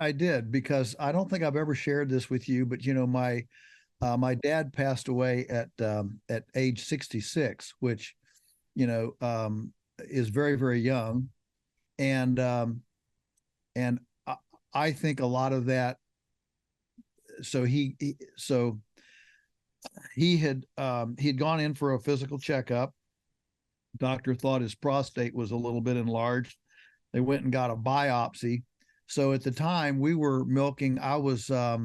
I did, because I don't think I've ever shared this with you, but my dad passed away at age 66, which you know is very very young, and and I think a lot of that. So he had gone in for a physical checkup. Doctor thought his prostate was a little bit enlarged. They went and got a biopsy. So at the time we were milking, I was, I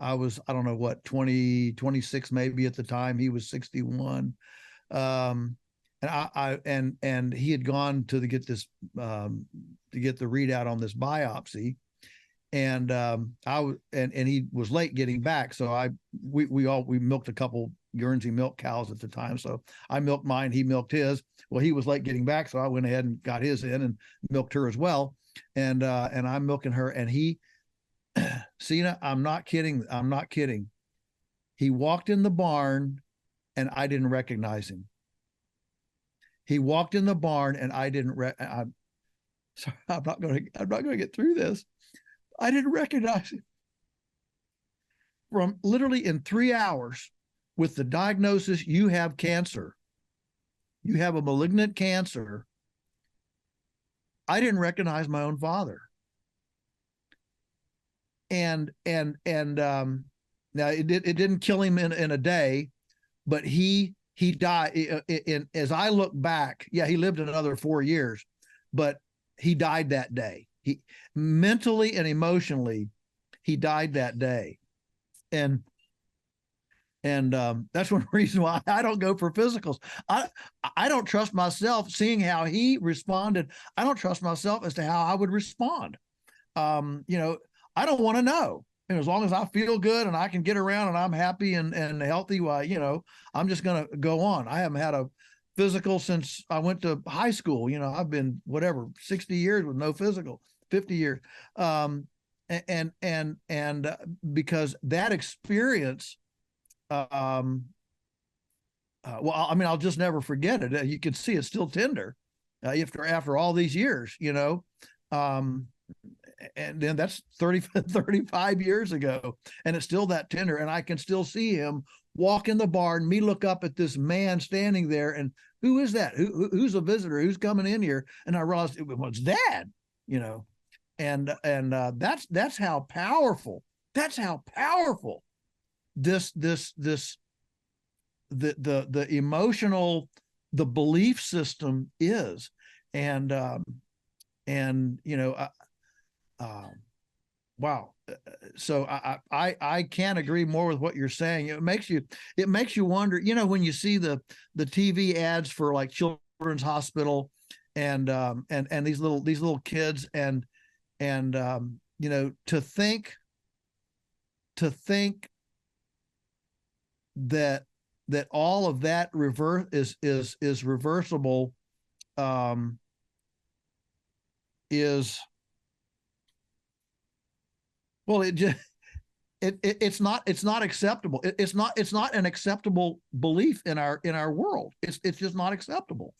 don't know what, 20, 26 maybe at the time. He was 61. And he had gone to get the readout on this biopsy. And and he was late getting back. So we milked a couple Guernsey milk cows at the time. So I milked mine, he milked his. Well, he was late getting back, so I went ahead and got his in and milked her as well. And I'm milking her, and Cena, I'm not kidding. I'm not kidding. He walked in the barn and I didn't recognize him. He walked in the barn and I didn't I'm sorry, I'm not going to get through this. I didn't recognize him. From literally in 3 hours, with the diagnosis, you have cancer. You have a malignant cancer. I didn't recognize my own father. And now it didn't kill him in a day, but he died in as I look back. Yeah, he lived another 4 years, but he died that day. He mentally and emotionally, he died that day. And that's one reason why I don't go for physicals. I don't trust myself, seeing how he responded. I don't trust myself as to how I would respond. You know, I don't want to know. And as long as I feel good and I can get around and I'm happy and healthy, why, I'm just going to go on. I haven't had a physical since I went to high school. I've been 60 years with no physical, 50 years. And because that experience, well, I mean, I'll just never forget it. You can see it's still tender after all these years, and then that's 35 years ago, and it's still that tender. And I can still see him walk in the barn, me look up at this man standing there, and who is that? Who's a visitor? Who's coming in here? And I realized it was Dad, and that's how powerful. That's how powerful the emotional, the belief system is. Wow. So I can't agree more with what you're saying. It makes you wonder, when you see the TV ads for like Children's Hospital and these little kids, and to think that all of that is reversible, is, well, it's not acceptable. It's not an acceptable belief in our world. It's just not acceptable.